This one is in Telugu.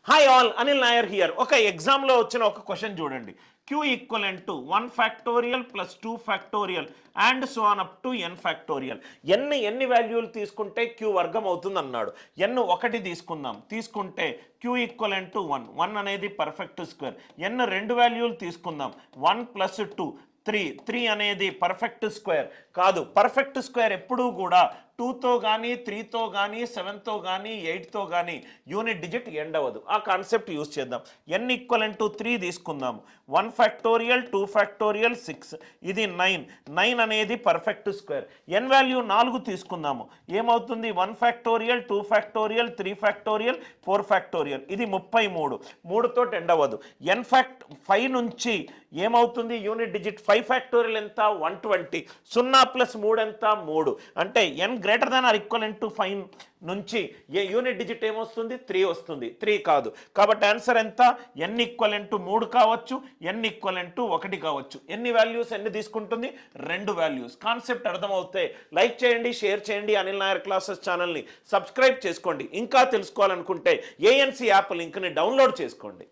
Hi all, Anil Nair here. ఒక ఎగ్జామ్లో వచ్చిన ఒక క్వశ్చన్ చూడండి. Q equivalent to 1 factorial plus 2 factorial and so on up to N factorial. ఎన్ని వాల్యూలు తీసుకుంటే క్యూ వర్గం అవుతుంది అన్నాడు. ఎన్ ఒకటి తీసుకుంటే క్యూ ఈక్వలెంట్ టు 1 అనేది పర్ఫెక్ట్ స్క్వేర్. ఎన్ రెండు వాల్యూలు తీసుకుందాం, 1 ప్లస్ 2 3 అనేది పర్ఫెక్ట్ స్క్వేర్ కాదు. పర్ఫెక్ట్ స్క్వేర్ ఎప్పుడూ కూడా 2తో కానీ 3తో కానీ 7తో కానీ 8తో కానీ యూనిట్ డిజిట్ ఎండ్ అవ్వదు. ఆ కాన్సెప్ట్ యూజ్ చేద్దాం. ఎన్ ఈక్వలెంట్ టు 3 తీసుకుందాం, 1 ఫ్యాక్టోరియల్ 2 ఫ్యాక్టోరియల్ 6, ఇది 9 అనేది పర్ఫెక్ట్ స్క్వేర్. ఎన్ వాల్యూ 4 తీసుకుందాము, ఏమవుతుంది? 1 ఫ్యాక్టోరియల్ 2 ఫ్యాక్టోరియల్ 3 ఫ్యాక్టోరియల్ 4 ఫ్యాక్టోరియల్, ఇది 33, 3తో ఎండ్ అవ్వదు. ఎన్ 5 నుంచి ఏమవుతుంది? యూనిట్ డిజిట్ 5 ఫ్యాక్టోరియల్ ఎంత? 120. 0 ప్లస్ 3 ఎంత? 3. అంటే n greater than or equivalent to 5 నుంచి యూనిట్ డిజిట్ ఏమొస్తుంది? 3 వస్తుంది. 3 కాదు. కాబట్టి ఆన్సర్ ఎంత? ఎన్ ఈక్వలెంట్ టు 3 కావచ్చు, ఎన్ ఈక్వలెంట్ టు 1 కావచ్చు. ఎన్ని వాల్యూస్ ఎన్ని తీసుకుంటుంది? 2 వాల్యూస్. కాన్సెప్ట్ అర్థమవుతే లైక్ చేయండి, షేర్ చేయండి. అనిల్ నాయర్ క్లాసెస్ ఛానల్ని సబ్స్క్రైబ్ చేసుకోండి. ఇంకా తెలుసుకోవాలనుకుంటే ఏఎన్సీ యాప్ లింక్ని డౌన్లోడ్ చేసుకోండి.